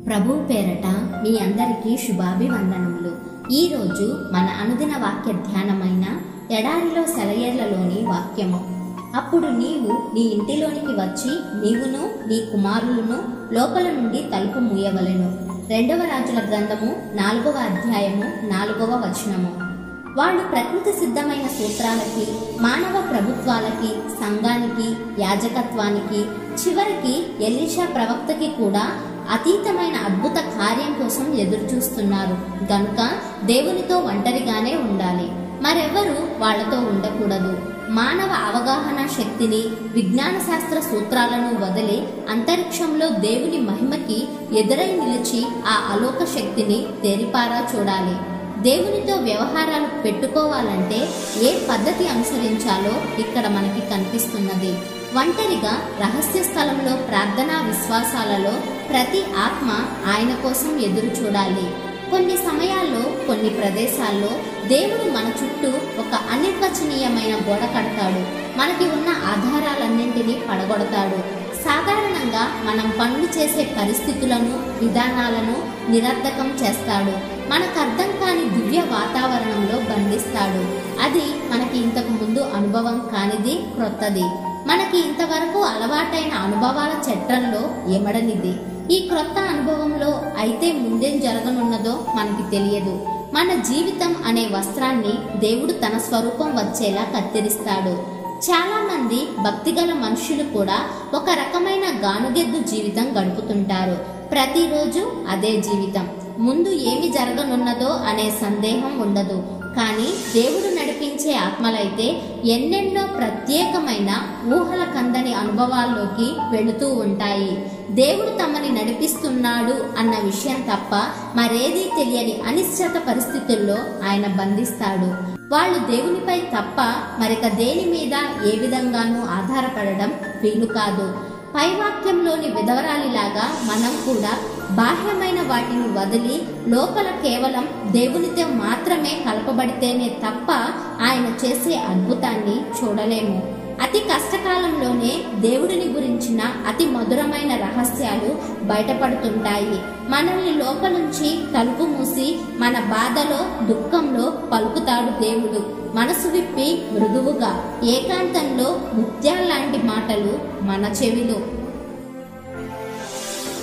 ప్రభు పేరట మీ అందరికీ శుభాభివందనములు. ఈరోజు మన అనుదిన వాక్య ధ్యానమైన ఎడారిలో సెలయేర్లలోని వాక్యము. అప్పుడు నీవు నీ ఇంటిలోనికి వచ్చి నీవును నీ కుమారులను లోపల నుండి తలుపు మూయవలెను. 2వ రాజుల గ్రంథము 4వ అధ్యాయము 4వ వచనము. వాళ్ళు ప్రకృతి సిద్ధమైన సూత్రాలకి, మానవ ప్రభుత్వాలకి, సంఘానికి, యాజకత్వానికి, చివరికి ఎలీషా ప్రవక్తకి కూడా అతీతమైన అద్భుత కార్యం కోసం ఎదురు చూస్తున్నారు. గనుక దేవునితో ఒంటరిగానే ఉండాలి, మరెవరు వాళ్లతో ఉండకూడదు. మానవ అవగాహన శక్తిని, విజ్ఞాన శాస్త్ర సూత్రాలను వదిలి అంతరిక్షంలో దేవుని మహిమకి ఎదురై నిలిచి ఆ అలోక శక్తిని తేరిపారా చూడాలి. దేవునితో వ్యవహారాలు పెట్టుకోవాలంటే ఏ పద్ధతి అనుసరించాలో ఇక్కడ మనకి కనిపిస్తున్నది. ఒంటరిగా రహస్య స్థలంలో ప్రార్థనా విశ్వాసాలలో ప్రతి ఆత్మ ఆయన కోసం ఎదురు చూడాలి. కొన్ని సమయాల్లో, కొన్ని ప్రదేశాల్లో దేవుడు మన చుట్టూ ఒక అనిర్వచనీయమైన గోడ కడతాడు. మనకి ఉన్న ఆధారాలన్నింటినీ పడగొడతాడు. సాధారణంగా మనం పనులు చేసే పరిస్థితులను, విధానాలను నిరర్ధకం చేస్తాడు. మనకు అర్థం కాని దివ్య వాతావరణంలో బంధిస్తాడు. అది మనకి ఇంతకు ముందు అనుభవం కానిది, క్రొత్తది. మనకి ఇంతవరకు అలవాటైన అనుభవాల చట్రంలో ఎమడనిది. ఈ క్రొత్త అనుభవంలో అయితే ముందేం జరగనున్నదో మనకి తెలియదు. మన జీవితం అనే వస్త్రాన్ని దేవుడు తన స్వరూపం వచ్చేలా కత్తిరిస్తాడు. చాలా మంది భక్తిగల మనుషులు కూడా ఒక రకమైన గానుగెద్దు జీవితం గడుపుతుంటారు. ప్రతిరోజు అదే జీవితం. ముందు ఏమి జరగనున్నదో అనే సందేహం ఉండదు. కానీ దేవుడు నడిపించే ఆత్మలైతే ఎన్నెన్నో ప్రత్యేకమైన ఊహల కందని అనుభవాల్లోకి వెళుతూ ఉంటాయి. దేవుడు తమని నడిపిస్తున్నాడు అన్న విషయం తప్ప మరేదీ తెలియని అనిశ్చిత పరిస్థితుల్లో ఆయన బంధిస్తాడు. వాళ్ళు దేవునిపై తప్ప మరిక దేని మీద ఏ విధంగానూ ఆధారపడడం వీలు కాదు. పైవాక్యంలోని విధవరాలిలాగా మనం కూడా బాహ్యమైన వాటిని వదిలి లోపల కేవలం దేవునితో మాత్రమే కలపబడితేనే తప్ప ఆయన చేసే అద్భుతాన్ని చూడలేము. అతి కష్టకాలంలోనే దేవుడిని గురించిన అతి మధురమైన రహస్యాలు బయటపడుతుంటాయి. మనల్ని లోపలుంచి తలుపు మూసి మన బాధలో, దుఃఖంలో పలుకుతాడు దేవుడు. మనసు విప్పి మృదువుగా, ఏకాంతంలో ముత్యాల్లాంటి మాటలు మన చెవిలో.